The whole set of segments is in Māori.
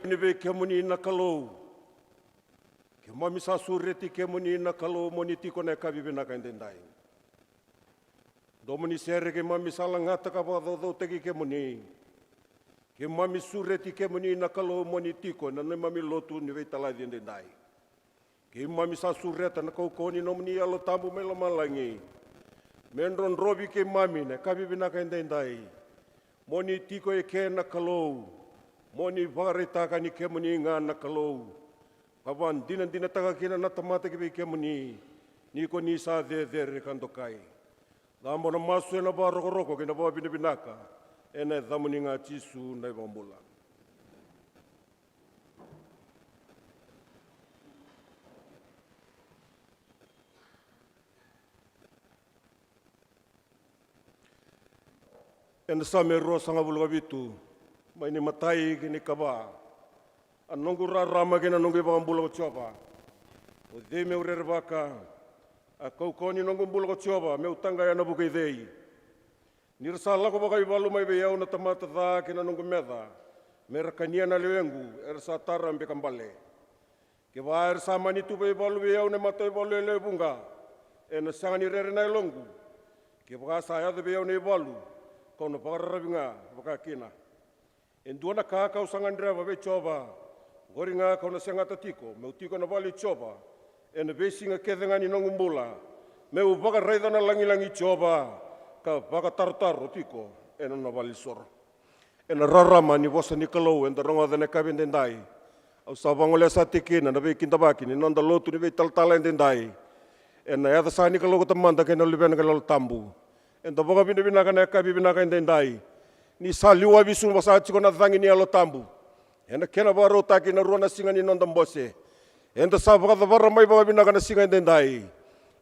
Lewe ke muni na kalou. Ke mami sa sureti ke muni na kalou moni tiko na kabibe na kaindendai. Domoni sere ke mami sala ngata ka do tegi ke muni. Ke mami sureti ke muni na kalou moni tiko na mami Lotu ni Veitalatala Vei Ira. Ke mami sa sureta na kaukoni no muni alo tambu melo malangi. Mendron robi ke mami na kabibe na kaindendai. Moni tiko e ke na kalou. Moni varetaka ni ke muni nga na kalou. Pawan dina taka kina na tamata ke muni. Ni ko ni sa de kandokai. Damo na masu na ba roko kina ba binaka. Ena damuni nga tisu na bambula. Ena same ro sanga bulga bitu. Mai ni matai kini kaba. Anongu rama kina nongu bambula ko chopa. O de me urer baka. A kaukoni nongu bula ko chopa me utanga ya nabu kai dei. Nirsala ko baka ibalu mai be yau na tamata da kina nongu meda. Merakania na lewengu ersa tara mbe kambale. Ke ba ersa mani tu be ibalu be yau na mata ibalu le bunga. Ena sangani rere na longu. Ke ba sa ya be yau na ibalu. Kono pagarabinga baka kina. Enduana kaka usangandra be chopa. Goringa kona sengata tiko me utiko na bali chopa. Ena besinga kedenga ni nongu mbula. Me ubaka raida na langi chopa. Ka baka tartar tiko ena na bali sor. Ena rarama ni bosa ni kalou enda ronga dene kabendendai. Au sabangole sa tikina na be kintabaki ni nonda Lotu ni Veitalatala endendai. Ena yada sa ni kalou tamanda kena libena kalou tambu. Enda boka bina kana kabibina endendai. Ni saliwa bisu basa chiko na dangi ni alo tambu. Ena kena baro taki na ruana singa ni nonda Bose. Enda sa baka davara mai baka bina kana singa endendai.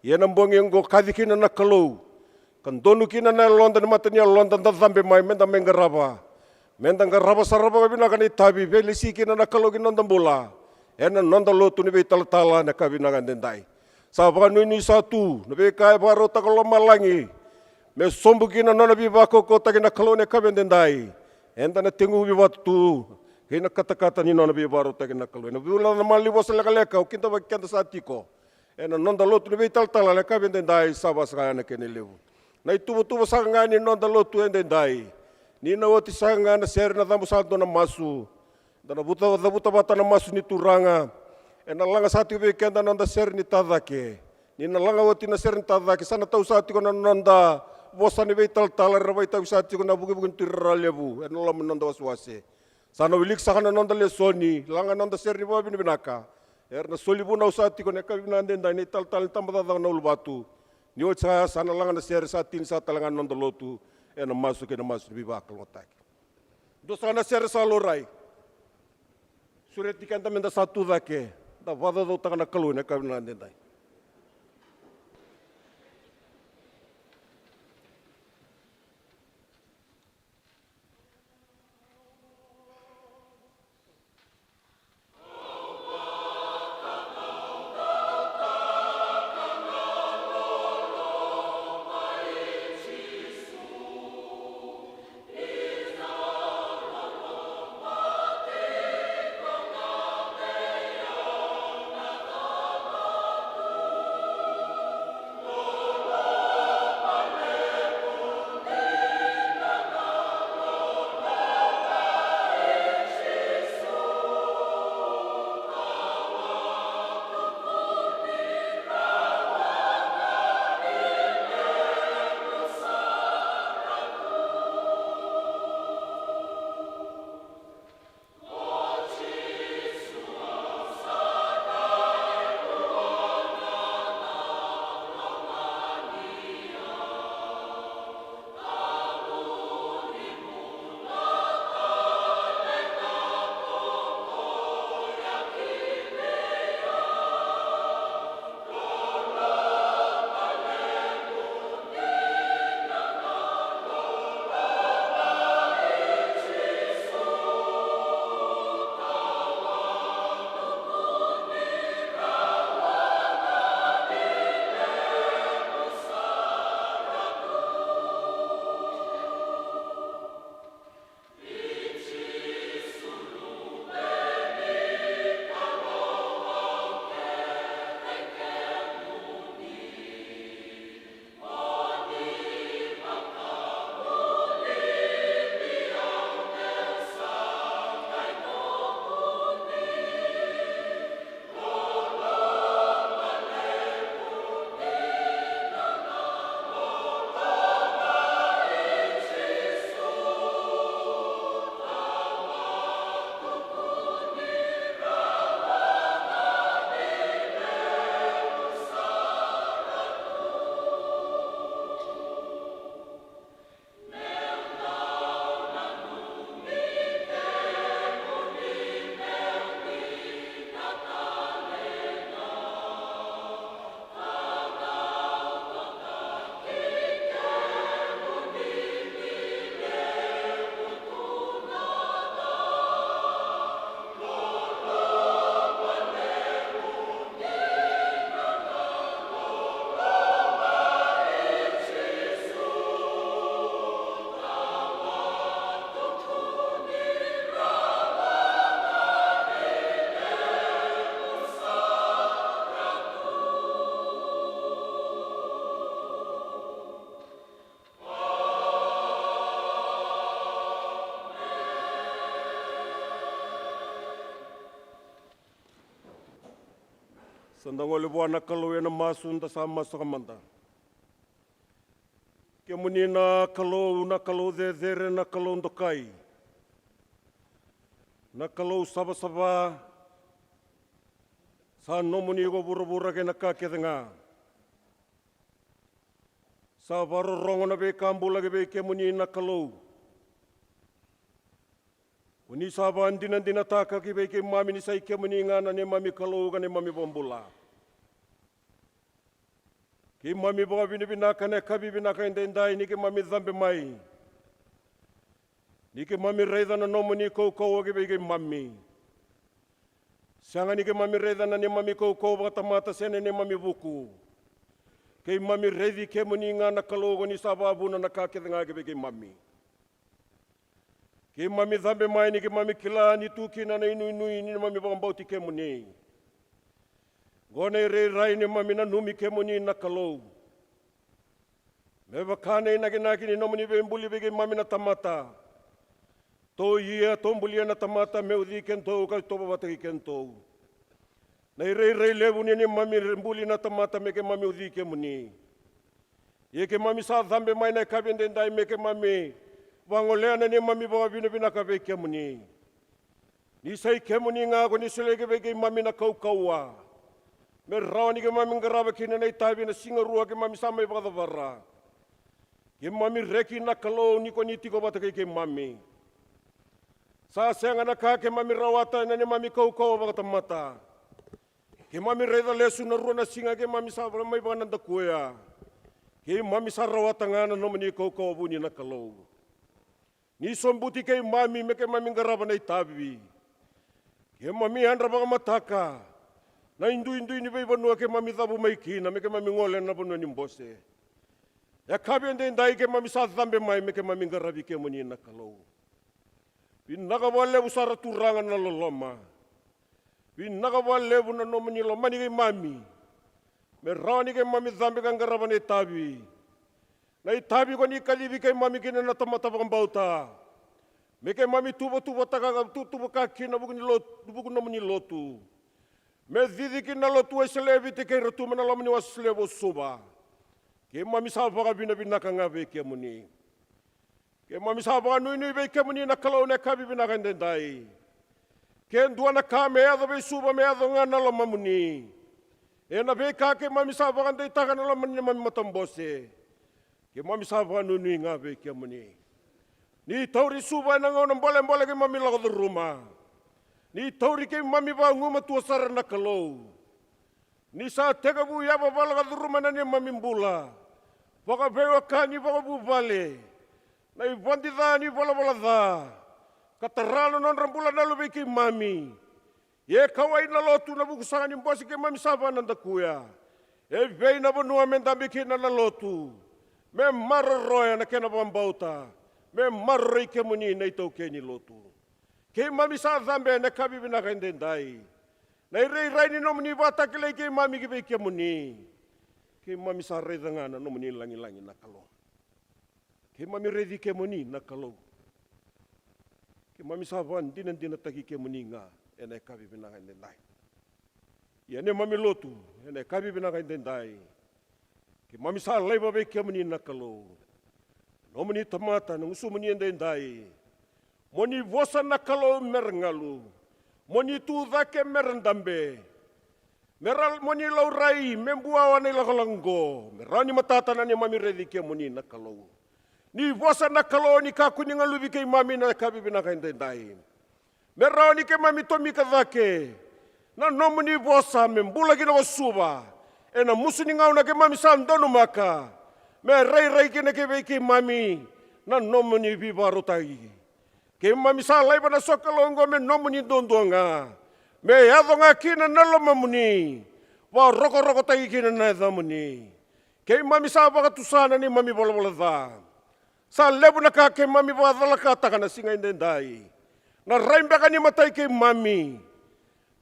Yena mbongi ngo kadikina na kalou. Kan donu kina na London matanya London da zambe mai menda mengaraba. Menda ngaraba saraba bina kan itabi belisi kina na kalou kina ndambula. Ena nonda Lotu ni Veitalatala na kabina kandendai. Sabaka nuni satu na be kai baro takalo malangi. Me sombu kina nona bi bako kota kina kalou ne kabendendai. Enda na tengu bi watu. Kina kata-kata ni nona bi baro takina kalou. Na bula na mali bosa leka o kinta bakenda satiko. Ena nonda Lotu ni Veitalatala na kabendendai sabas kaya na kene Lewe. Na itubo-tubo sa nga ni nonda Lotu endendai. Ni na oti sa nga na seri na tambo salto na masu. Da na buta bata na masu ni turanga. E na langa sati ko kenda nonda seri ni tadake. Ni na langa oti na seri ni tadake. Sana tau sati ko na nonda bosa ni Veitalatala rabai tau sati ko na buki-buki tirara lebu. E na lamu nonda Wasewase. Sana wilik sa ka na nonda lesoni. Langa nonda seri ni babi ni binaka. E na solibu na usati ko na kabina endendai. Ni Veitalatala ni tambatadang na ulbatu. Ni o sana langa na seri sa tin sa talangan nonda Lotu ena masuk di bakal ngotak. Do sana seri sa lorai. Suret dikanta menda satu dake. Da vada do takana kalou na kabina ndendai. Sandangole buana kalau ena masunda sama sakamanda. Ke muni na kalau zezere na kalau ndokai. Na kalau saba sa nomuni go bura ke na kakedenga. Sa baro rongo na be kambula ke be ke muni na kalau. Uni saba andina taka ki be ke mami ni sai ke muni ngana ne mami kalau ga ne mami bombula. Ki mami boga bini binaka ne kabi binaka indendai ni ke mami zambe mai. Ni ke mami reida na nomuni kou ke be ke mami. Sanga ni ke mami reida na ne mami kou bata mata sene ne mami buku. Ke mami reidi ke muni ngana kalau ni saba abuna na kakedenga ke be ke mami. Ke mami zambe mai ni ke mami kila ni tuki na inu ni mami bambauti ke muni. Gone re rai ni mami na numi ke muni na kalau. Me vakane na ke ni nomuni be mbuli be ke mami na tamata. To ia to mbuli na tamata me udi kento ka to bata ki kento. Na re levu ni mami mbuli na tamata me ke mami udi ke muni. Ye ke mami sa zambe mai na kabende ndai me ke mami. Wangoleana ni mami bawa bina ka be ke muni. Ni sai ke muni nga ko ni selege be ke mami na kau. Me rawani ke mami ngaraba kina na itabi na singa rua ke mami samai badavara. Ke mami reki na kalau ni ko ni tiko bata ke mami. Sa senga na ka ke mami rawata na ni mami kau bata mata. Ke mami reda lesu na rua na singa ke mami sabra mai bananda kuya. Ke mami sa rawata ngana no mani kau buni na kalau. Ni sombuti ke mami me ke mami ngaraba na itabi. Ke mami handra baka mataka. Na indu ni be banua ke mami tabu mai kina me ke mami ngole na banua ni Bose. Ya kabi ende ndai ke mami sa zambe mai me ke mami ngarabi ke muni na kalau. Pinaka wale usara turangan na loloma. Pinaka wale buna no muni loma ni ke mami. Me rawani ke mami zambe ka ngaraba na itabi. Na itabi ko ni kalibi ke mami kina na tamata bauta. Me ke mami tubo taka tubo kina buku no muni Lotu. Me didi kina Lotu e selebi te ke ratu mena lamani wa selebo Suva. Ke mami sabaka bina ka ngabe ke muni. Ke mami sabaka nui be ke muni na kalau ne kabi bina ka ndendai. Ke ndua na ka me ado be Suva me ado ngana lama muni. E na be ka ke mami sabaka ndai taka na lamani mami matambose. Ke mami sabaka nui ngabe ke muni. Ni tauri Suva na ngona mbole ke mami lago rumah. Ni tauri ke mami ba nguma tua sara na kalau. Ni sa tega bu ya ba bala ka rumah na ni mami mbula. Baka bewa kani baka bu bale. Na ibandi da ni bola da. Kataralo non rambula na lobe ke mami. Ye kawai na Lotu na buku sanga ni Bose ke mami saba nanda kuya. E vei na banua mendambi ke na Lotu. Me marroya na kena bambauta. Me marroi ke muni na itau ke ni Lotu. Ke mami sa zambe na kabi bina ka ndendai. Na rai ni nomuni bata ke ke mami ke be ke muni. Ke mami sa reda ngana nomuni langi na kalau. Ke mami redi ke muni na kalau. Ke mami sa van dina taki ke muni nga ena kabi bina ka ndendai. Ya ne mami Lotu ena kabi bina ka ndendai. Ke mami sa laiba be ke muni na kalau. Nomuni tamata na usu muni ndendai. Moni vosa na kalau merengalu. Moni tu dhake merendambe. Meral moni laurai membua wane lakalanggo. Merani matata na ni mami redi ke moni na kalau. Ni vosa na kalau ni kaku ni ngalubi ke mami na kabi binaka indendai. Merani ke mami tomi ka dhake. Na nomoni vosa membula gina wa Suva. Ena musu ni ngau na ke mami sandono maka. Me rai kene ke mami. Na nomoni bibaro tagi. Ke mami salai pada sokalongo me nomuni dondonga. Me yadonga kina nalo mamuni. Wa roko tagi kina na damuni. Ke mami sabaka tusana ni mami bola da. Sa lebu na ka ke mami badala kata kana singa indendai. Na raimba ka ni matai ke mami.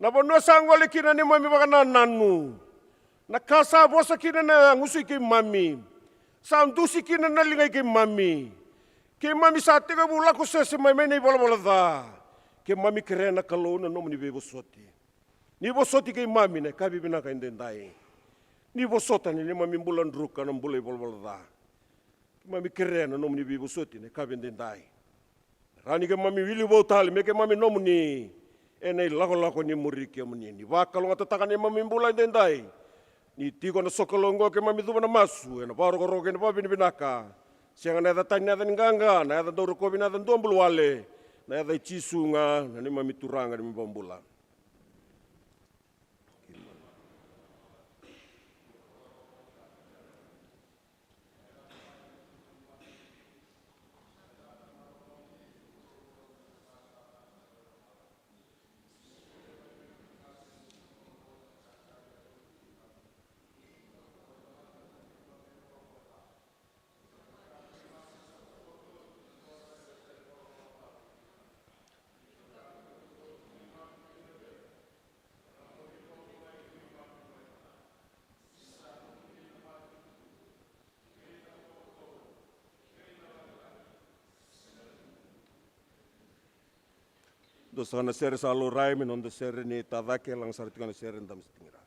Na bono sangole kina ni mami baka nanu. Na kasa bosa kina na ngusi ke mami. Sa andusi kina na lingai ke mami. Ke mami sa tega bula ko sese mai nei bola da. Ke mami kerena kalau na nomuni bebo soti. Ni bosoti kay mami ne kabi binaka indendai. Ni bosota ni mami bulan druka na bulay bolbolda. Mami kerena nom ni bosoti ne kabi indendai. Rani ke mami wili botali me ke mami nom ni enai lako ni muriki amuni ni wakalo ngata takane mami bulay indendai. Ni tiko na sokolongo ke mami tuba na masu na baro koro ke na babi ni binaka. Sianga na eda tanya eda nganga na eda doro kobi na eda ndombulu wale na eda ichisunga na ni mami turanga ni mbambula. Dos ana sere salo rai men on sere ni tavake lang sartikana sere ndam stingra.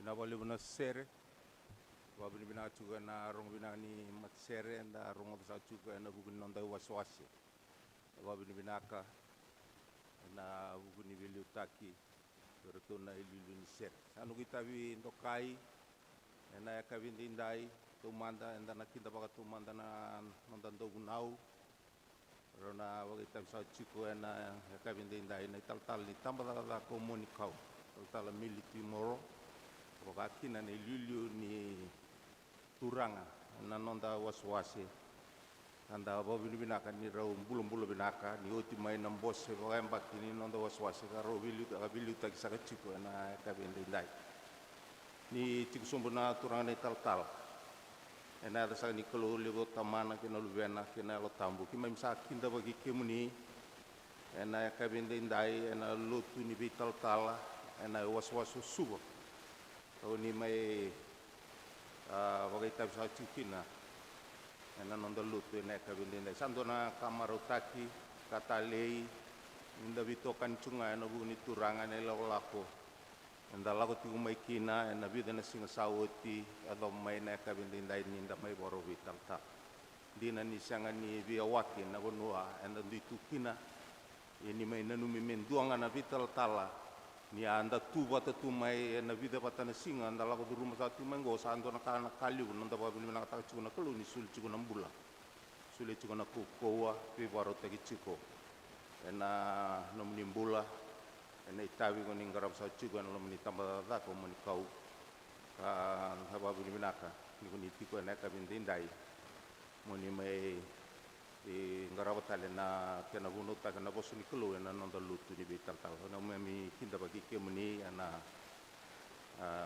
Ina wale wana sere. Wabini bina chuga na rong bina ni mat sere anda rong sa chuga na bugin nonda Wasewase. Wabini binaka na bugini bili utaki berto na ililu ni sere. Anu kita bi ndokai na ya kabindi indai tumanda anda na kinda baka tumanda na nonda ndogunau. Rona wakita sa chuga na ya kabindi indai na tal ni tambala la komunikau. Tal militi moro. Wakakina ni ililu ni turanga na nonda Wasewase anda bobini binaka ni rau bulu binaka ni oti mai na Bose Vakayabaki ni nonda Wasewase ka ro bilu ta kisaka chiku na kabende ndai ni chiku sombo na turanga ni tal ena ada sa ni kolo lewo tamana kena luvena kena lo tambu ki mai sa kinda bagi kemuni ena kabende ndai ena Lotu ni Veitalatala ena Wasewase Suva tau ni mai wakaita bisa cikina ena nonda Lotu ena kabinde ndai sandona kamaro taki kata Lewe inda bitokan cunga ena buguni turanga ena lako enda lako tiku mai kina ena bidana singa sawoti atau mai ena kabinde ndai ninda mai boro Veitalatala dina ni sanga ni biawaki na bonua ena ditukina ini mai nanu mimenduanga na Veitalatala ni anda tuba tu mai na vida patana singa anda lago di rumah satu menggo sando na kana kaliu nanda babi ni nak tak cuna kelu ni sul cuna bula sule cuna kukoa pi baru tegi ciko ena nom nimbula ena itawi ko ning garab sa ciko ena nom ni tambah da ko moni kau ka babi ni naka ni ko ni tiko ena ka bindindai moni mai di Veitalatala na kena bunut tak kena Bose ni kelu ena nonda Lotu ni Veitalatala na memi kinda bagi kemuni ena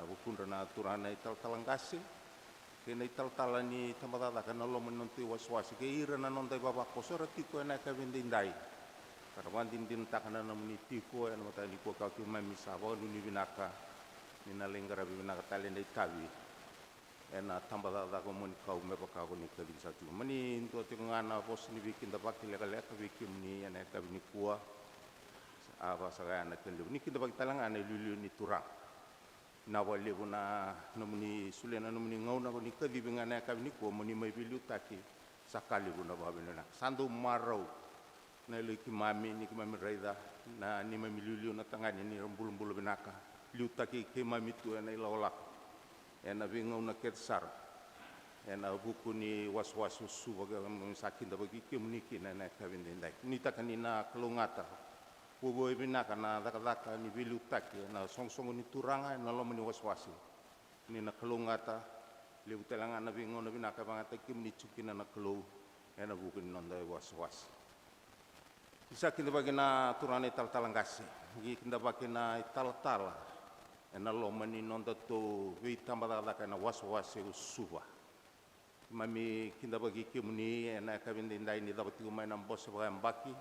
bukun na turana Veitalatala ngasi kena Veitalatala ni tambada kena lo menonti Wasewase ke ira na nonda baba kosora tiko ena ka bindindai karawan din tak na namni tiko ena mata ni ko ka ki memi sawa ni binaka ni na lenggara binaka talenda itawi ena tambah da ko moni kau me baka ko ni kali satu mani to te ngana Bose ni bikin da baki leka bikin ni ena ka bini kuah apa sagana kende ni kinda baki talanga ena lulu ni turang na wale bona nomni sulena nomni ngauna ko ni kali bingana ka bini kuah moni mai bilu taki sakali bona babena sando marau na leki mami ni mami raida na ni mami lulu na tangani ni rambul binaka liu taki ke mami tu ena ilolak ena bingau na ketsar ena buku ni Wasewase Suva sakin da bagi kemuniki na kabinde ndai ni takanina kelungata bobo binaka na daka ni bilu taki na song ni turanga na lo ni Wasewase ni na kelungata lebu telanga na bingau na binaka bangata kimni cukina na kelu ena buku ni nonda Wasewase isakin da bagi na turana Veitalatala ngasi kinda bagi na Veitalatala ena lo mani nonda to Veitalatala kana Wasewase Suva mami kinda bagi kemuni ena kabinde ndai ni dapat mai na Bose Vakayabaki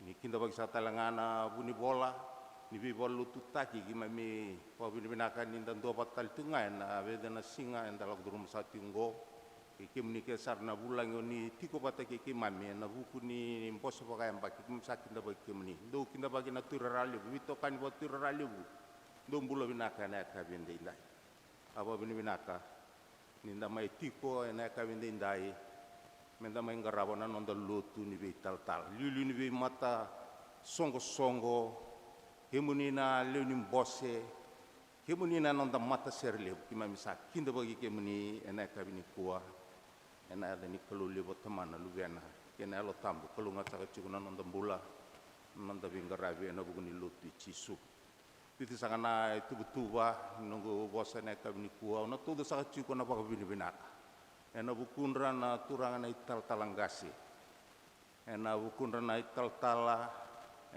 ni kinda bagi sa talangana buni bola ni bi bol Lotu taki ki mami pa bini binaka ni ndan do batal tunga na vedana singa enda log durum sa tinggo ki kemuni ke sarna bulang ni tiko pataki ki mami na buku ni Bose Vakayabaki kim sa kinda bagi kemuni do kinda bagi na turarali bito kan bo turarali bu dombulo binaka na kabinde indai aba bini binaka ninda mai tiko na kabinde indai menda mai ngarabo na nonda Lotu ni Veitalatala lulu ni mata songo kemuni na leuni Bose kemuni na nonda mata serle kima misa kinda bagi kemuni ena kabini kuah ena ada ni kelu lebo tamana luvena kena lo tambu kelu ngata cukuna nonda bula nonda bingarabi ena buguni Lotu cisu itu sangana itu betuba nunggu Bose na kabini kuah na todo sa cuko na baka bini binaka ena bukunra na turanga na Veitalatala ngasi ena bukunra na Veitalatala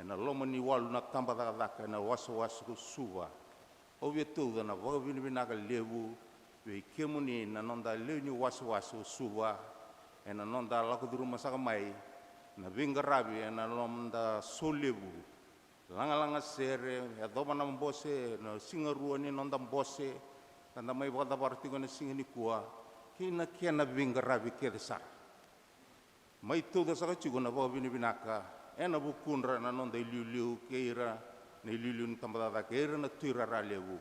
ena lomani walu na tambah daka ena Wasewase Suva o betu na baka bini binaka lewu we kemuni na nonda leuni Wasewase Suva ena nonda lako di rumah saka mai na bingarabi ena lomda solebu langa sere ya doba na Bose na singa ruani nonda Bose kanda mai bada bartigo na singa ni kuah kina kena bingarabi kedesar mai todo sa chugo na baba bini binaka ena bukunra na nonda iliu ke ira na iliu ni tambada ke ira na tuira ralewu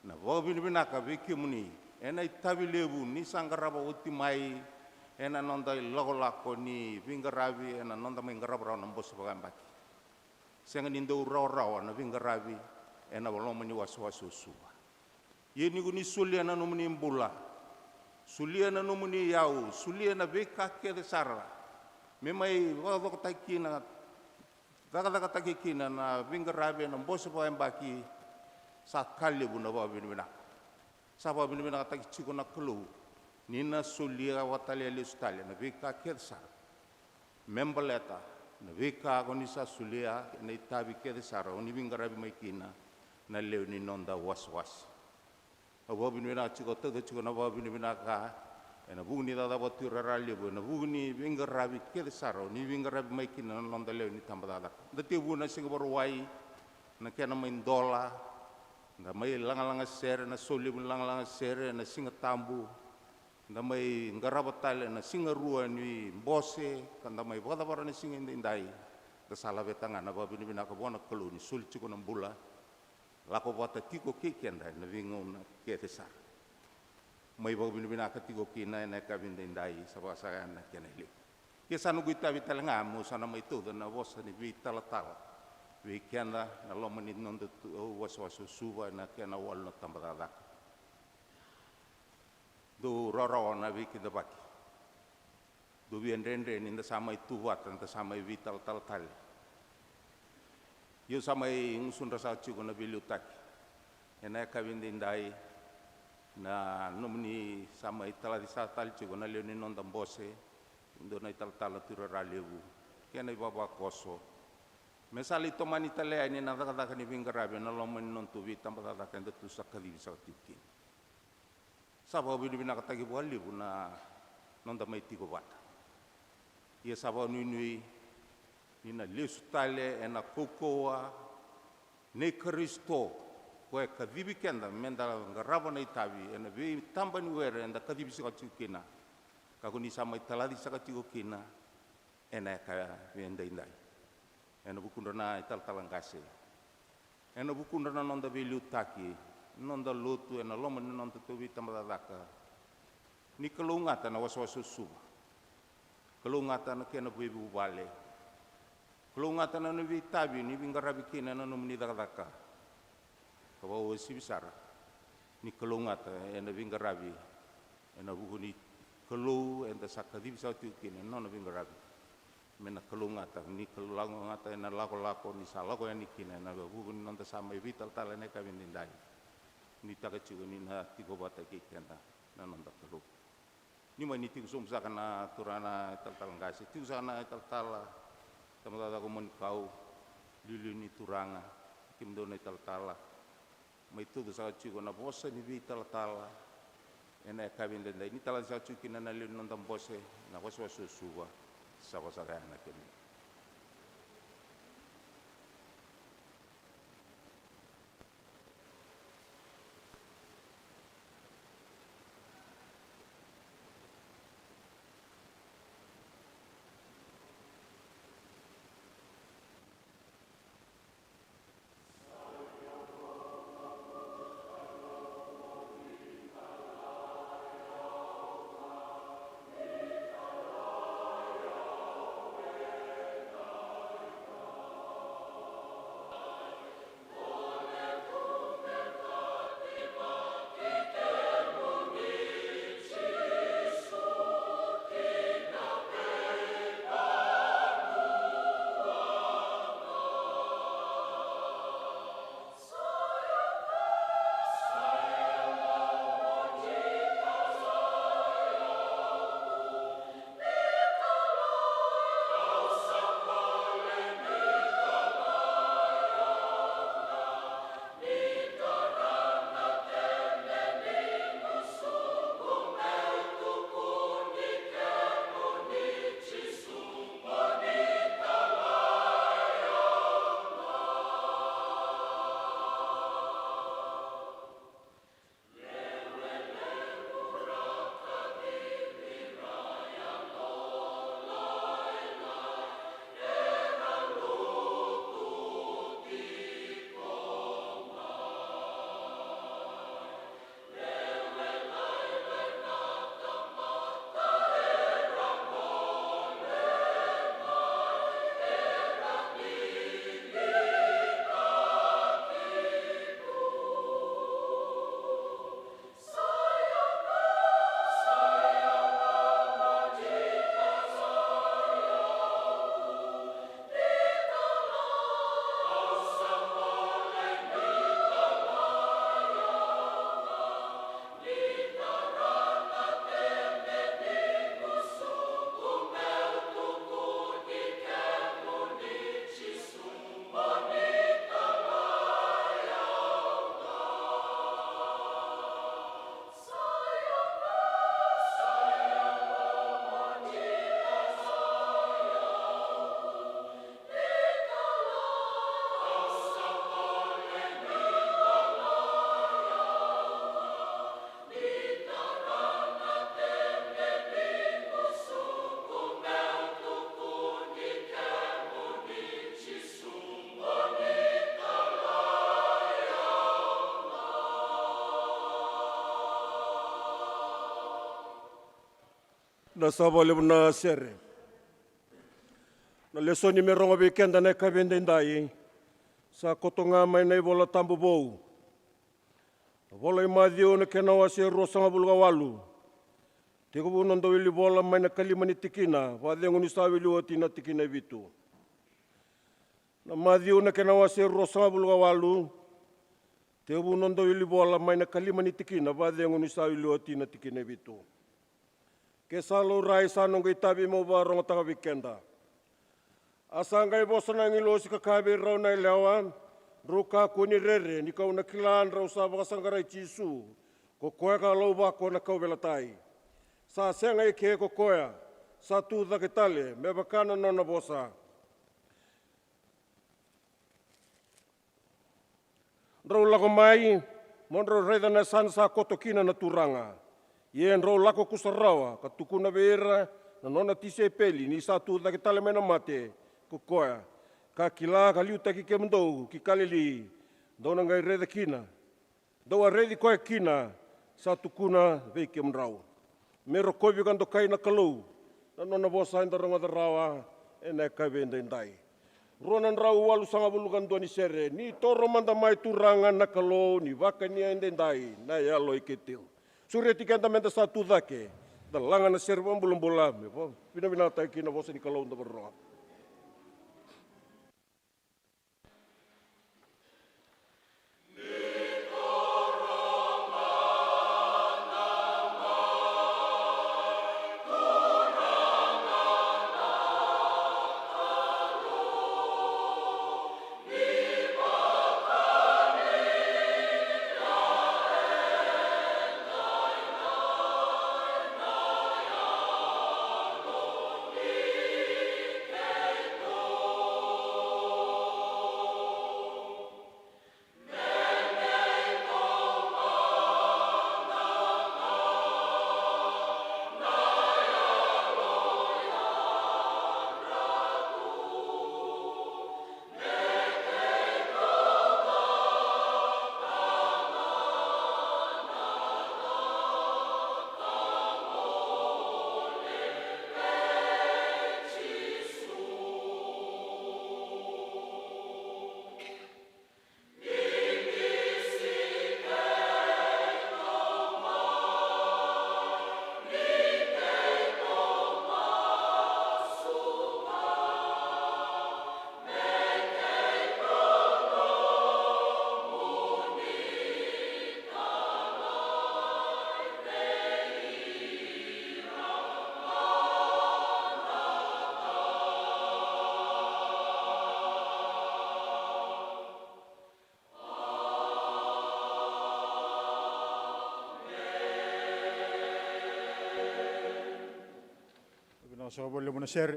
na wabinibinaka viki muni ena itavi lewu ni sangaraba uti mai ena nonda lako ni vingaravi ena nonda mai ngaraba na Bose Vakayabaki senga ni ndo raw na vingaravi ena waloma ni Wasewase Suva yeni guni suliana no muni mbula suliana no muni yau suliana veka ke de sara me mai wado takina daga takina na vingaravi na Bose Vakayabaki sa kali buna wabinibinaka sa wabinibinaka takichiko na kelu nina sulia watalia listale na vika kedsa membaleta na vika agonisa sulia na itabi kedsa oni vingarabi maikina na Lewe ni nonda Wasewase abobinibina chiko todo chiko na wabinibina ka na bugni da batura ralibu na bugni vingarabi kedsa oni vingarabi maikina na nonda Lewe ni tambada dati buna singaborwai na kena maindola na mai langa sere na solibu langa sere na singa tambu na mai ngarabatale na singa rua ni Bose kanda mai badabara na singa indai da sala betanga na babinibina ka bona kelu ni sulchiko na bula lako bata tiko kikenda na vingo na ketesar mai babinibina ka tiko kina na ka indai sabasa na kenele kesanu guita vitalanga mo sana mai todo na Bose ni Veitalatala Vei Ira na lomani nonda Wasewase Suva na kena wal na tambada do roro na viki da baki do bien rendre ni da sama itu wat da sama Veitalatala yo sama ngusun rasa chugo na bilu tak ena ka vindindai na nomni sama itala di satal chugo na Lewe ni nonda Bose do na Veitalatala turara lewu kena baba koso mesali tomani tale ni na daga ni vingarabe na lomani non tu vitamba daga kenda tu sakali sakatikin sabo binibina katagi buali buna nonda mai tigo bata ia sabo nui ina listale ena kokoa ne Kristo ko e kadibi kenda menda ngarabo na itabi ena vi tamba ni were enda kadibi sakatikin ka kuni sama italadi sakatikin ena ka venda indai ena bukunda na Veitalatala ngase ena bukunda na nonda velu taki nonda Lotu ena loma ni nonda tuwi tambadaka ni kelungata na Wasewase Suva kelungata na kena buibu bale kelungata na nubi tabi ni vingarabi kina na numni daka kawa wasi bisara ni kelungata ena vingarabi ena bukuni kelu enda sakadi bisa tukin na vingarabi mena kelungata ni kelungata ena lako ni salako ni kina na bukuni nonda sama Veitalatala ne ka vindindai ni taka chigo ni na tigo bata kikenda na nonda kelu ni mai ni tigo somsa kana turana Veitalatala ngasi tigo sana Veitalatala tamada ko mon kau lili ni turanga kimdo na Veitalatala mai tudo sa chigo na Bose ni Veitalatala ena ka vindindai ni tala sa chigo na Lewe nonda Bose na Wasewase Suva sabasa kana kini na sava le na sere. Na lesoni me ronga be kenda na kavende ndai, sa kotonga mai nei vola tambu bou. Vola I madio na kena wase rosanga bulga walu. Te kubu nondo ili vola mai na kalimani tikina, vadengu ni sawi liwati na tikina vitu. Na madio na kena wase rosanga bulga walu, te kubu nondo ili vola mai na kalimani tikina, vadengu ni sawi liwati na tikina vitu. Ke salo rai sanong itabi mo barong taga vikenda. Asanga ibosana ngilo si kakabe rau na ilawan, ruka kuni rere ni kau na kilan rau sa bakasangara Jisu, ko koe ka lau bako na kau velatai. Sa senga ke ko koea, sa tu dakitale, me bakana nona bosa. Rau lako mai, monro reda na san sa kotokina na turanga. Ien rau lako kusarawa, ka tukuna Vei Ira, na nona tise peli, ni sa tu dakitale mena mate, ko koea. Ka kila ka liuta ki kemendou, ki kalili, dona ngai reda kina. Dawa redi koe kina, sa tukuna vei kemrau. Mero kovi kando kai na kalau, na nona bosa inda ronga da rawa, e na kai venda indai. Ronan rau walu sanga bulukan doni sere, ni toro manda mai turanga na kalau, ni waka ni inda indai, na yalo iketil. Surya tikanta menta sa tu dake, da langa na sere bulung bola, pina tai kina bosa ni kalau nda berroa. Suva buonasera.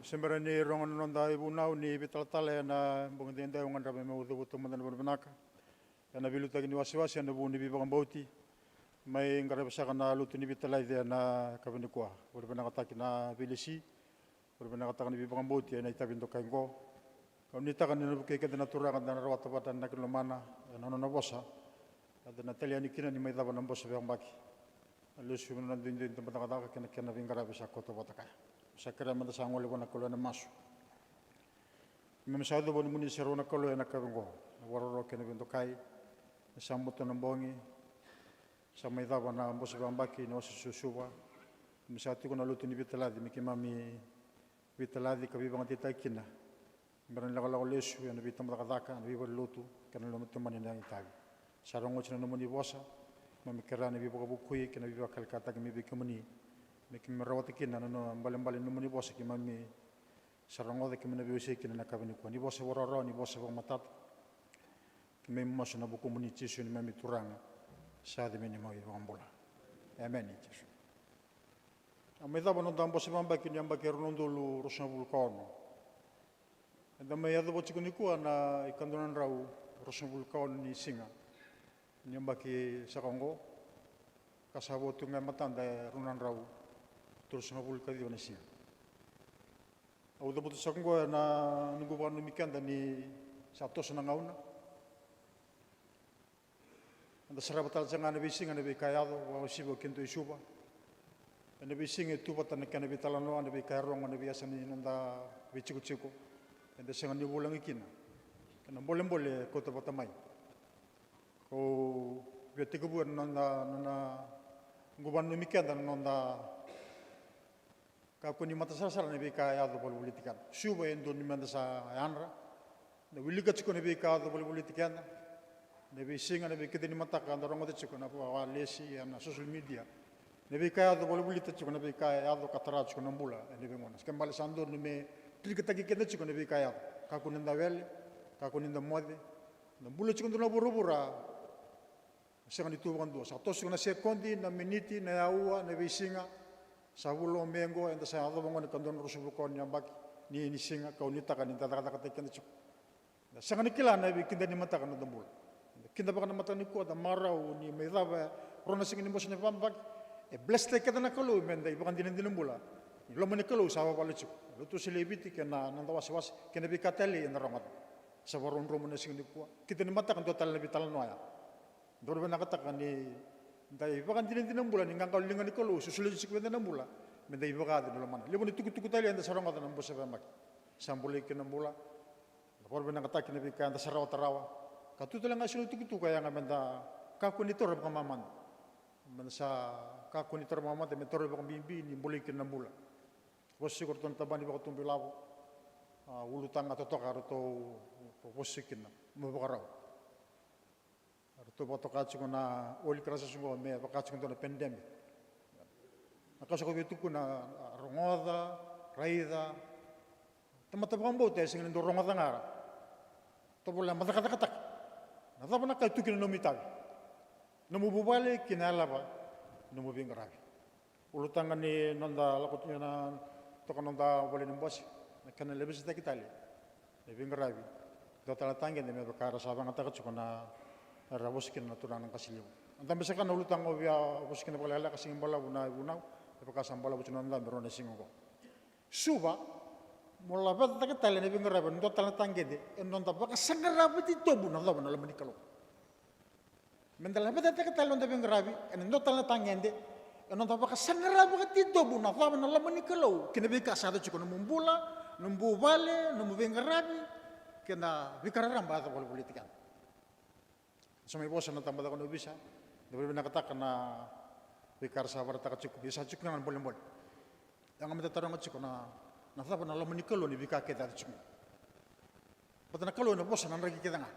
Sembra ni rongan nonda ibu nau ni Veitalatala na bungdenda ungan rabe mau butu mandan berbenaka. Na bilu tagi ni Wasewase na bu ni bibang bauti. Mai ngara besaka na Lotu ni Veitalatala na kabini kwa. Berbenaka taki na bilisi. Berbenaka taki ni bibang bauti na itabindo kaingo. Kau ni takan ni buke ke na turangan na rawata batan na kilomana na nona bosa. Na talia ni kina ni mai daba na Bose Vakayabaki. Lusu na dindin tempat kata kena kena vingkara bisa kota kaya. Bisa kira mata sangol lepo nak kalau na masu. Memang sahaja boleh muni seru nak kalau nak kebengko. Waroro kena bentuk kai. Sambut na bongi. Sama ita na Bose Vakayabaki na Suva. Misalnya tu kena Lotu ni Veitalatala miki mami Veitalatala kabi bangat ita kina. Beran lagu lesu yang nabi tempat kata nabi Lotu kena lalu teman yang ita. Sarong ocina nomoni bosa. Mamikara ni bibo kabukui kena bibo kalkata kami bikamani miki merawat kina no balim no muni bosa ki mami sarango de kemena bibo kina na kabani ko ni bosa waroro ni bosa bang matat kami maso na buku muni tisu ni mami turanga sa de meni mo ibang bola amen tisu ameda bono dam bosa bamba ki ni amba ke ronondolu rosabul kono ndama ya do chikuni ko na ikandonan rau rosabul kono ni singa Nyambaki sakongo kasabo tunga matanda runan rau terus ngabul kadi wanasi. Au da butu sakongo na nunggu banu mikanda ni sabto senangauna. anda saraba tal sanga na bisinga na bikayado wa sibo kento Suva na bisinga tu pata na kana bitala no na bikayro na biasa ni nanda bichiku chiku anda sanga ni bulang ikina kana boleh kota pata mai ko biate ko buan nanda nguban no mikenda nanda ka ko ni mata sara na bikayado bol politikan Suva endo ni manda sa anra na wilika chiku na bikayado bol politikan Nebi singa nebi kita ni mata kan dorong ada cukup na bawa lesi na social media nebi kaya tu boleh beli tu cukup nebi kaya tu katara cukup 6 bulan nebi ngonas kembali sandur nebi pilih kita cukup nebi kaya kaku ninda wel kaku ninda mode na bulan cukup tu na buru-bura sengan itu bukan dua satu cukup na sekundi na miniti na yaua nebi singa sabulo mengo enda saya ada bangun kandon rusubukon yang baki ni singa kau ni takkan ninda kata kita cukup sengan ikilah nebi kita ni mata kan na bulan Kinda baka na mata ni ko da marau ni may dava rona sing ni mosne pambak blessed kita na kalu menda ibakan din bula lo mane kalu sawa wala chu Lotu silibiti kena nanda Wasewase kena bikateli na ramat sa waron romo na sing ni ko kita ni mata kan total na bital no ya dorbe na kata kan ni dai ibakan din bula ni ngang lingan ni kalu susulit sik menda na bula menda ibaka din lo man libo ni tuku tali anda sarong ata na Bose Vakayabaki sambuli kena bula dorbe na kata kena bikan ta sarawa tarawa Katu telah ngasih tu kaya ngamenda kaku ni tor baka maman. Mensa kaku ni tor maman te metor baka bimbi ni boleh kena bula. Bosi korton tabani baka tumbi labu. Ulu tanga to toka to bosi kena mo baka raw. To baka kacu na oli krasa sungo me baka kacu na pandemic. Nakasa ko bitu kuna rongoda, raida. Tamatabang bote sing ndo rongoda ngara. To bola matakata Nada pernah kau tukin nomi tahu, nomu bubale kinala ba, nomu bingarabi. Ulu tangan ni nanda lakutnya na tokan nanda boleh nembus, karena lebih sedikit kita le, bingarabi. Dota latangnya ni mereka cara sabang kata kau na rabos kina naturan ang kasiliu. Antam besakan ulu tangan via rabos kina boleh ala kasing bola bunai bunau, mereka sambala bucun nanda berona singo. Suva Mula bata kita le nebing rabi ndo tala tangede nonda baka sangarabi ti tobu na laban laban ikalo mendala bata kita le nebing rabi ndo tala tangende nonda baka sangarabi ti tobu na laban laban ikalo kinabi ka sa chuko numbula numbu vale numbu rabi kena bikararam bata bol politikan so may bosa na tambada ko no bisa debe na kata kana bikar sa barata ka chuko bisa chuko nan bolem bol yang amita tarong chuko na Nafapa na lamani kalau ni bika kita cuma. Patana kalau na bosan na ragi kita nga.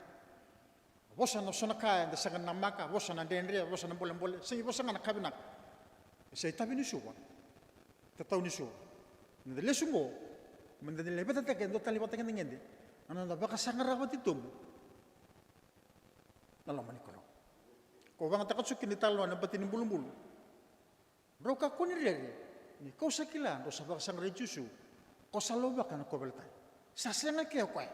Bosan na sona kaya na sangan na maka, bosan na denria, bosan na boleh. Sing bosan na kabinak. Saya tabi ni Suva. Tatau ni Suva. Nandale sungo. Mandale bata take ndo tali bata kene ngende. Nanda baka sangarawat itu. Na lamani kalau. Ko bang takatsukin ni talo na batin bulung-bulung. Bro ka kunirere. Ni kau sakila ndo sabak sang rejusu. Kau selalu bahkan kau beltai. Sasanya kau kau.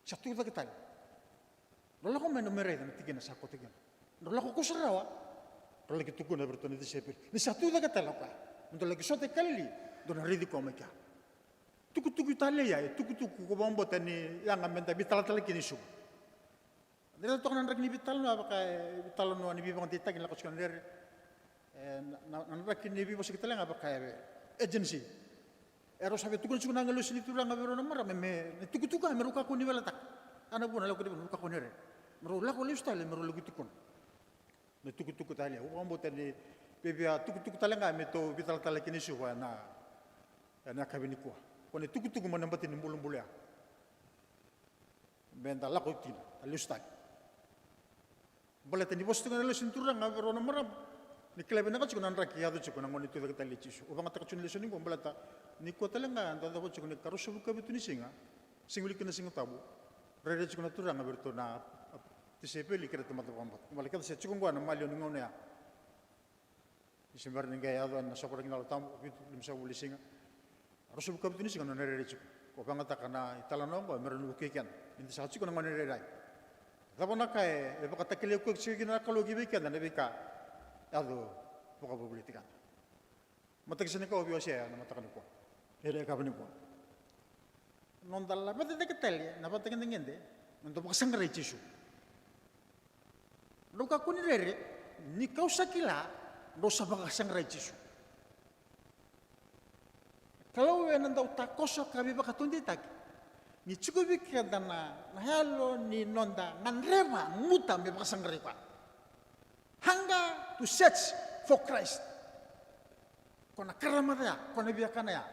Satu kita kita. Lalu kau main nomor itu nanti kena sakot tiga. Lalu kau serawa. Lalu kita guna bertani di sepir. Ni satu kita kita lakukan. Untuk lagi sote kali. Dona ridi kau mereka. Tuku tali ya. Tuku kau bombo tani yang ambil bital kini su. Dia tu kan nak ni bital no apa kaya bital no ni bibang tita kini lakukan sekarang dia. Nak kini bibang sekitar apa kaya agency. Eros sabi tukun suku nangalo sini tulang ngabero na mara me tuku meruka ko ni wala tak ana pun alaw ko di meruka ko ni re meruka ko lifestyle meruka tukun me tuku tali o ambo tani bebia tuku tali nga me to bital tala kini suwa na kabini ko ni tuku mo nambatin ni bulong bulya benta la ko tin lifestyle bola tani bos tukun lo sinturang ngabero na mara ni klebe na kacuk nan raki yado cuk nang monitor kita licis o bang takacun lesoni ko balata ni ko talenga anda ko cuk ni karusu buka bitu ni singa singuli kena singa tabu rede cuk na turanga berto na tisepeli kira tempat pambat malika se cuk ngwa na malio ni ngone ya isimbar ni gaya yado na sokor ngal tamu bitu limsa uli singa karusu buka bitu ni singa na rede cuk ko bang takana italano ko meron bukikan inti sa cuk nang ngone rede tapona kai e baka takile ko cuk na kalo gibikan na bika Aduh, bukan politikan. Mata kesini kau biasa ya, nama takkan aku. Ada kapan aku? Nondal, apa tu dekat tali? Napa takkan dengan dia? Untuk bukan sangrai cisu. Roka kuni rere, ni kau sakila, no sabaka sangrai Jisu. Kalau nanda utakoso kabi baka tundi taki, ni cukup kada na halo ni nonda nganrema muta me baka sangrai kwa. Hanga to search for Christ. Kona karamata ya, kona biakana ya,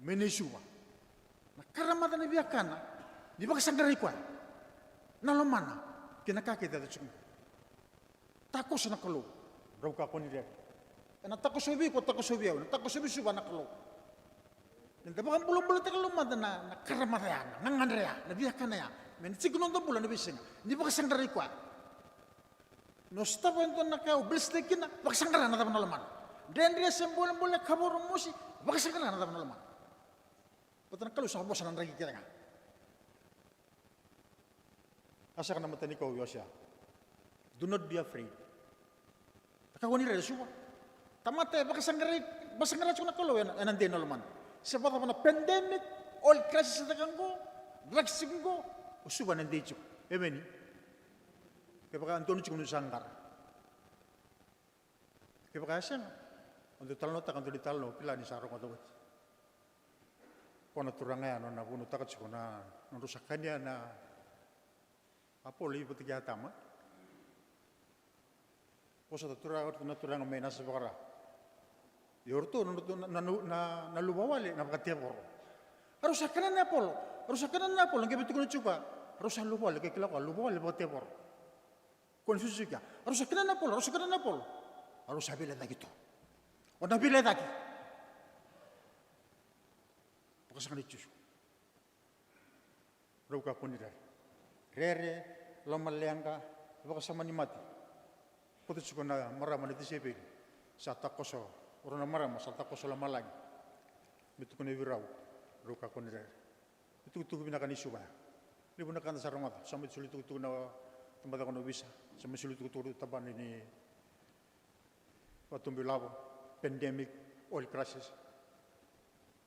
menesuwa. Na karamata na biakana, di baka sangrai kwa. Nalomana, kinakake dada cukup. Takos na kalau, roka kuni rere. Na takos obi ko takos obi au, takos obi suba na kalau. Nanti bahkan bulan-bulan terlalu mata na karamataya, na ngandrea, na biakana ya. Men sigunon to bulan na bisinga. Di baka sangrai kwa. No stapa ento na kau blestekina, baka sangara na tapan alaman. Dan dia sembulan-bulan kabur musi, baka sangara na tapan alaman. Betul kalau sah bosan lagi kita kan. Asa kana mata ni kau Yosya. Do not be afraid. Kau ni reda Suva. Tamate baka sangara cuma kalau nanti na alaman. Sebab apa na pandemic, all crisis sa kanggo, drugs kanggo, Suva nanti cuk. Amen. Kaya baka Antonio cuk nusanggar. Kaya baka asya nga. Untuk talno tak untuk ditalno, pila ni sarong atawat. Kona turangaya no na puno takat cuk na narusakan niya na apo libo tiga tama. Kosa turang may nasa bakara. Yorto na lubawali na pakatiap ko. Arusakan na Apollo. Arusakan na Apollo. Ang gabi ko na chupa. Arusakan lubawali. Kaya kilako. Lubawali pakatiap ko. Konfusi ka. Arusakan na Apollo. Arusakan na Apollo. Arusabi lagi to. O nabi lagi. Pakasakan ni Diyos. Raw ka po ni Rere. Rere, lomaliang ka. Pakasama ni Mati. Puto ko na maraman iti sipin. Sa takoso. Orang marah masal tak kosong lama lagi. Betul kena wirau, ruka kena der. Itu binakan isu bah. Ini binakan dasar rumah. Sampai sulit itu na tempat aku bisa. Sampai sulit itu taban ini. Waktu bilabo, pandemic, oil crisis.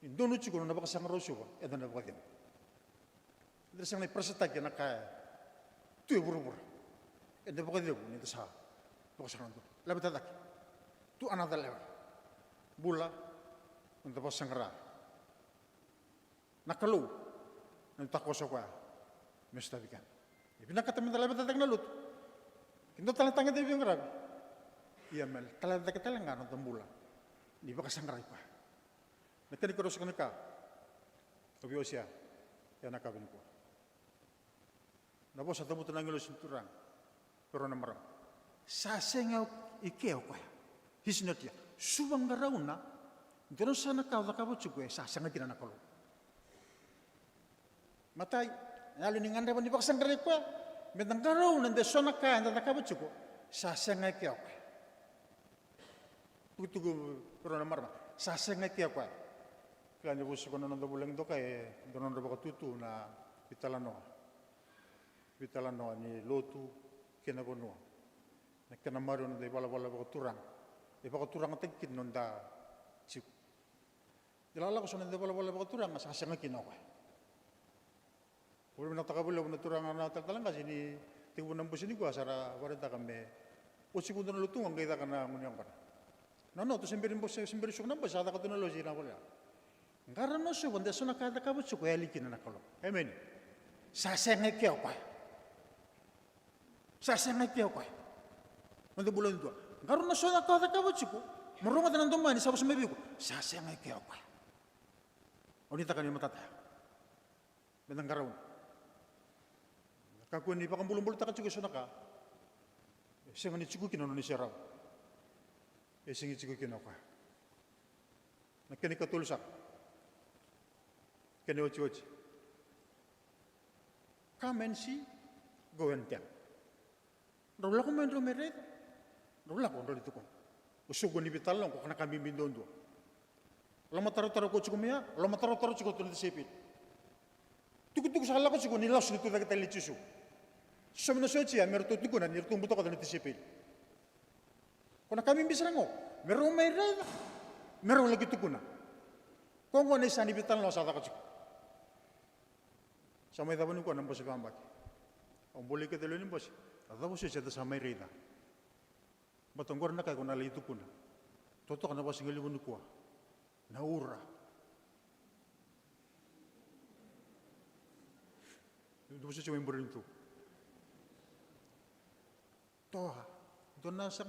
Ini dulu cukup na bakasang rosu bah. Itu na bakadim. Itu sangat persetak yang nak kaya. Tu buru-buru. Itu bakadim. Ini sah. Bakasang itu. Lebih tadak. Tu another level. Bula untuk pasangera. Nakalu untuk koso kwa mesta bikan. Ibi nakata minta lebat tatang nalut. Kinto talang tangga tayo yung grabe. Iya mel talang tatang talang nga ng bula. Di ba kasangera pa. Nakani ko sa kanaka. Sabi o siya. Yan nakabin ko. Nabo sa tamuto ng ilo sinturang. Pero namarang. Sasengaw ikeo kwa. He's not here. Subang garauna, doon sana kau tak kau cukup, sangat tidak nak kalau. Matai, lalu ni ngandai pun dipaksa ngari kau, bentang garauna, doon sana kau tak kau cukup, sangat kau. Tugu corona marna, sangat kau. Kalau ni bos kono nando bulan itu kaya, doon nando bakat tutu na Veitalatala ni Lotu kena kono, nak kena maru nando bala bakat turang. Iba turang tagkit nun da chip. Dilala ko sa nanda wala ba turang sa kasanga kinawa. Wala na takabula na turang na tatalang kasi ni tingbo nang busin ko asara warita kami. O segundo na lutungan kaya ka na ngunyang para. No, to semberin sok na ba sa ka tunalo sina ko la. Ngara no so banda so nakada ka bu ko yalikin na nakalo. Amen. Sasanga kyo pa. Sasanga kyo pa. Nando bulan ito. Karon na siya nakakabot siya ko. Marunga na nandun man, isa ko sa mabi ko. Sasangay kayo ko. O nita ka niya matataya. Bentang karoon. Nakakuan ni pakang bulong-bulong takat siya ko ka. Siya nga ni siya ko kinano ni siya raw. Siya nga siya ko kinano ka. Nagkanikatulsak. Kaniwatsi-watsi. Come and see, go and tell. Rawla ko man rumirito. Rawla ko dito ko. Usugo ni Veitalatala ko kana kami mindondo. Lama taro-taro ko chukumia, lama taro-taro chuko to disipit. Tuku-tuku sa ko chuko nilas nito dagat lichisu. Samno sochi ya merto tuku na nirtung buto ko disipit. Kuna kami bisrango, meron may reda. Meron lagi tuku na. Kung ko ni sa ni Veitalatala sa ta ko chuko. Sa may tabon ko nang Bose Vakayabaki. Ang buli ka dalo ni Bose. Adabo siya sa samay rida. Batanggor na kaya kung nalito ko na. Toto ka na ba singalibon ko? Naura. Dito siya siya may burin ito. Toha. Doon na sa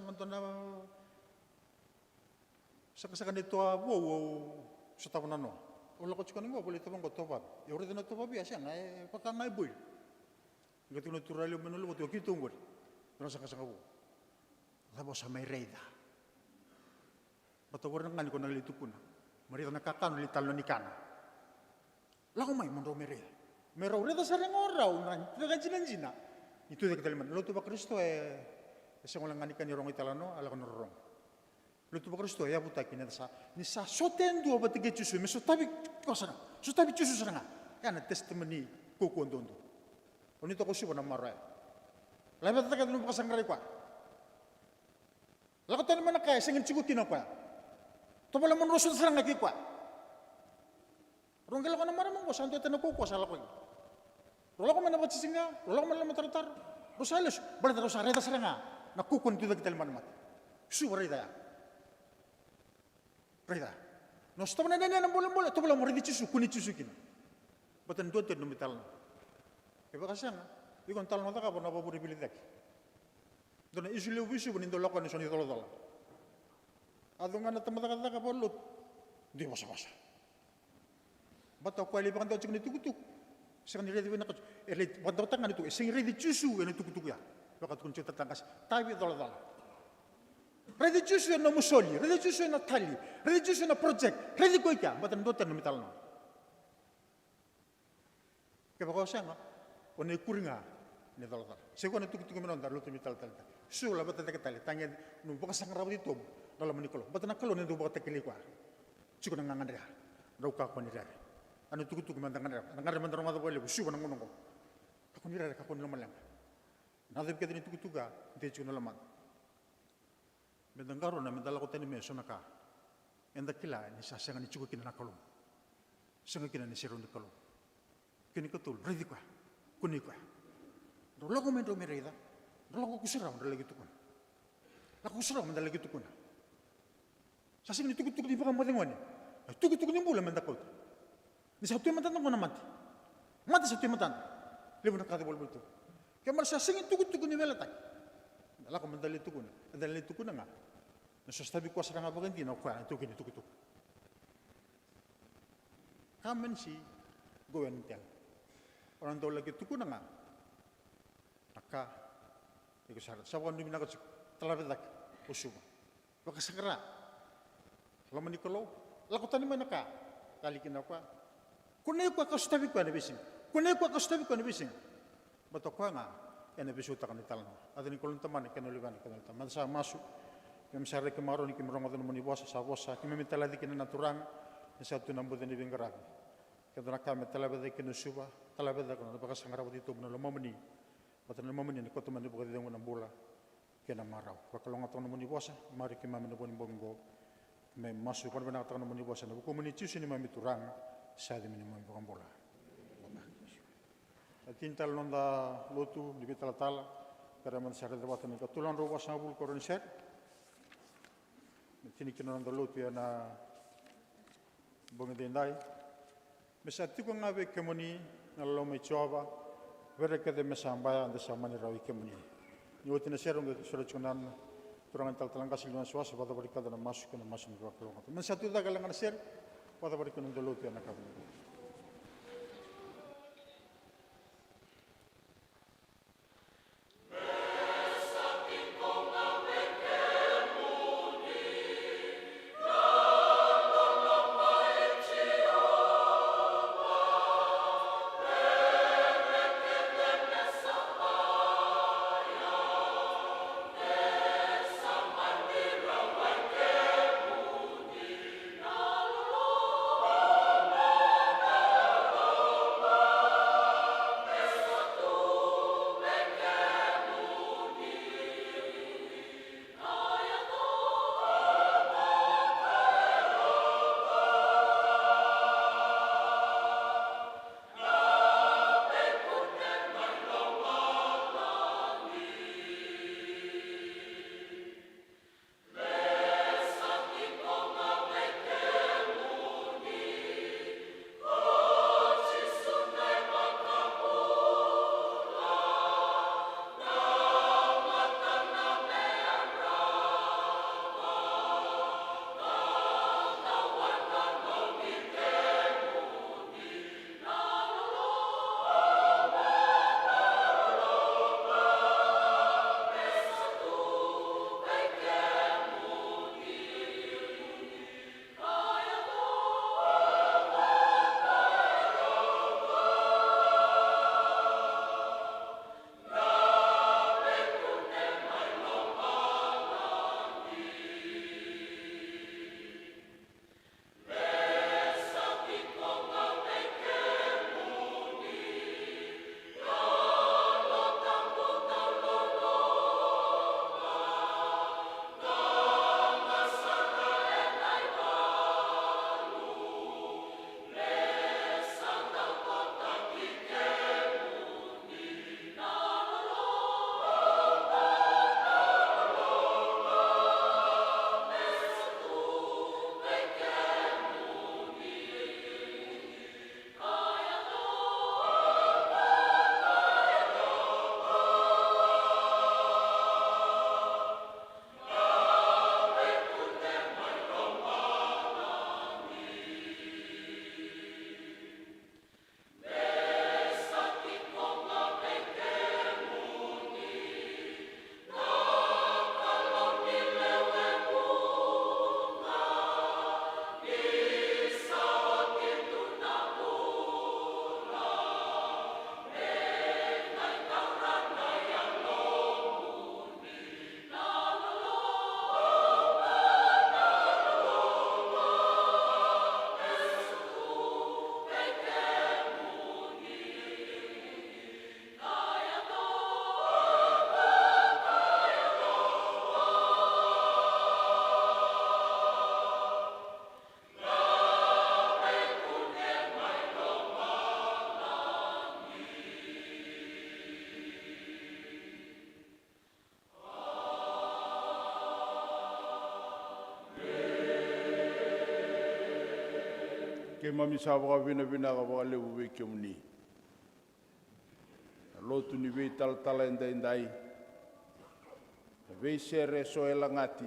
kasakan ito, wow, sa taon na no. Wala ko tsikanin mo, boleh tabang ko topab. Yore na topab ya siya, pagka ngay boy. Ngayon natural yung manulong, ito kitungod. Doon sa kasakaw. Tapos sa may reyda. Batawar na nga ko naglito po na. Marita nakakano, litalo ni kana. Lako may mundo may reyda. May reyda sa ring oraw, nagkajinan-jina. Ito yung kataliman. Lotu ba Kristo kasi walang nga ni kanirong italano, ala ko narorong. Lotu ba Kristo ya buta kinata ni sa sotendu ba tige chusu, me sotabi cosa na. Sotabi chusu sa nga. Kana testimony ko kondondo. Onito ko siya na maray. Labat ta kadlo pasang ray kwa. Lako tan man kay singin chigutin kwa. To pala mon rosul sa nga kwa. Ronggal ko na maramang ko santo tan ko ko sala ko. Rola ko man na singa, rola ko man na matratar. Rosales, balada rosareta sa nga. Nakukun tu kita liman mat. Suva rida. Rida. No stop na nanya ng bola-bola. Ito pala mo rin chisu, kuni chisu kina. Batan doon tayo numital na. Kaya kasi nga, ikon tal na taka po napapuribilitak. Doon na isu-isu banindo lako ni soni tolo-tolo. Ado nga natamata-taka po lot. Di basa-basa. Bataw ko alibakan daw chikon itukutuk. Sa kanila di na ko. Bataw tangan ito. Sing ready chisu na itukutuk ya. Bakat kun cerita tangkas, tabi tolo-tolo. Ready juice na musoli, ready juice na tali, ready juice na project, ready ko ikya, batan dotan na metal no. Kaya ko siya nga, onay kuringa ni tolo-tolo. Seko na tukutuk mo na Lotu metal-tali. Sula batan tali, tangin nung bakas ang rabi dito, dalam manikolo. Batan nakalo nito bakat takili ko. Siko nang ngandra, raw ka ko ni rare. Ano tukutuk man ngandra, ngandra man daw madaw suwa nang ngunong ko. Ako ni rare, ako ni laman lang. Nadib ka din tukutuga, hindi ko na laman. Medangaro na medala ko tayo ni Meso na ka. Enda kila, ni sasanga ni Chuko kinanakalong. Sanga kina ni Siro ni kalong. Kinikatul, ready ko. Kuni ko. Rolo ko men romereda. Rolo ko kusiraw, dalagi tukun. Lako kusiraw, dalagi tukun. Sasing ni tukutuk di pa kamatingon ni. Ay tukutuk ni mula mendakot. Ni sa tuyo matanda ko na mati. Mati sa tuyo matanda. Lewe na katibol mo ito. Kaya marasa singin tukutuk ni melatay. Dala ko mandali tukun. Dali tukun na nga. Nasasabi ko sa nga baganti na kwa ito tukutuk. Kamen si gawin tiyan. Orang daw lagi tukun na nga. Naka. Iko sarat. Sa wakang duminakot sa talabadak o Suva. Baka sakara. Laman ni Kolo. Lakutan naman naka. Talikin na kwa. Kunay ko kastabi ko na bising. Kunay ko kastabi ko na bising. Bato ko nga. Yan na bisuta ka ni Talno. At ni Kolong taman, ikanuliban, ikanuliban. Sa masu, kami sa rin kamaron, kami rongo na manibosa sa bosa, kami mitaladi kinanaturang, sa ito nang budan ni Bingarabi. Kaya na kami talabada kinusuba, talabada ko na napakasangaraw dito, na lumamani. At na lumamani, nikoto man ni Bukadidang ng bula, kaya na maraw. Kakalong atang na manibosa, mari kimami na buwan bongo, may masu, kung na atang na manibosa, na bukumani tiyo ni mami turang, sa di minimum bukang bola. Tintal nonda Lotu di Veitalatala para man sa redawatan ng katulang ruwa sa bul koron set. Tinikin nonda Lotu ya na bunga dinday. Mesati ko nga be kemuni na lomay choba vera kade mesambaya anda sa manirawi kemuni. Ni wotina serong ke surachunan turangan tal-talang kasilungan suasa pada barikada na masuk na masuk ni kalong. Mesati da galangan ser pada barikada nonda Lotu ya na kabuni. ke mamisa wakawina ka wakalewu wei ke muni. Lotu ni Veitalatala Vei Ira. Vei sere so e langati.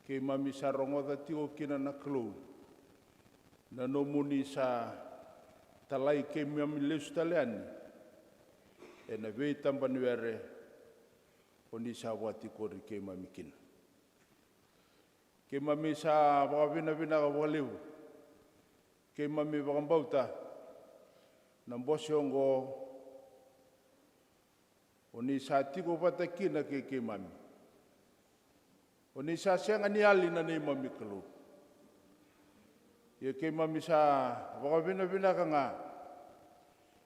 Ke mamisa rongoda tiko kina na klou. Na no muni sa talai ke mami lesu taleani. E na vei tambanuere o ni sa wati kori ke mami kina. Ke mami sa wakawina ka wakalewu. Ke mami wakambauta. Na Bose ongo o ni sa tiko patakina ke mami. O ni sa senga ni ali na nei mami kalu. Ia ke mami sa wakawina ka nga.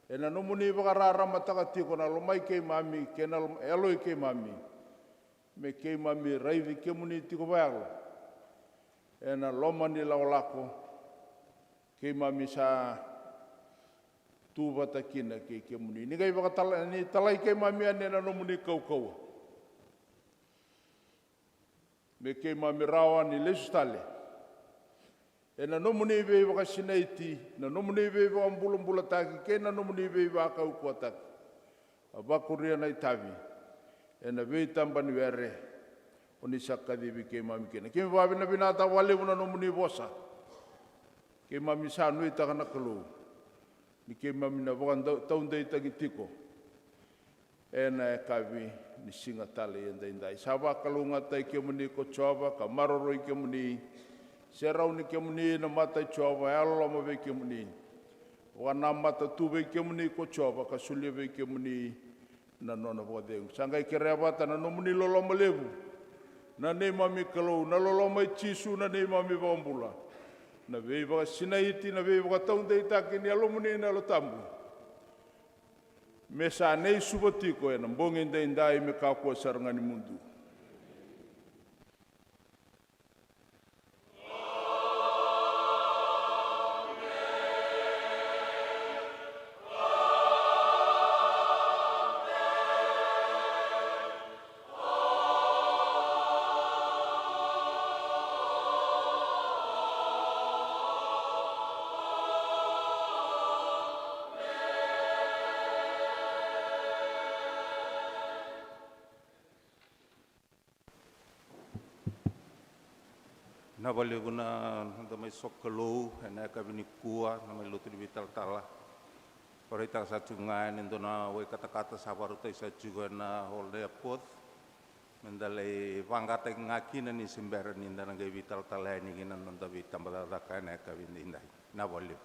E na nomuni wakarara mataka tiko na lomai ke mami, ke na eloi ke mami. Me ke mami raivi ke muni tiko waialo. E na loma ni laolako. Ke mami sa Suva takina ke muni. Ni kai wakatala ni talai ke mami ane na no muni kau. Me ke mami rawa ni lesu tale. E na no muni vei wakasinaiti, na no muni vei wakambula taki, ke na no muni vei wakau kuataki. A wakuria na itavi. E na vei tambani were, o ni sakadivi ke mami kena. Ke wawina binata walewu na no muni wosa. Ke mami sa nui takana kalu. Ni ke mami na wakan taundei tangi tiko. E na e kawi ni singa tale endai. Sa wakalunga tai ke muni ko chowa, ka maroroi ke muni. Se rau ni ke muni na matai chowa, e alolama vei ke muni. Wana mata tu vei ke muni ko chowa, ka sulia vei ke muni na nona wadeung. Sangai ke rea wata na no muni loloma lewu. Na nei mami kalou, na loloma i tisu na nei mami wambula. Na vei waka sinaiti, na vei waka taundei taki ni alomuni na alotambu. Me sa nei Suva tiko e na mbongi ndai me kakua sarangani mundu. Na wale kuna na mai sokalou na ka vini kua na mai Lotu ni Veitalatala. Ora ta sa tunga ni ndona we kata sa baru ta sa juga na holde pot. Mendale wangata ngaki na ni simbera ni ndana ga Veitalatala ni ngina nda Veitalatala ka na ka vini ndai. Na wale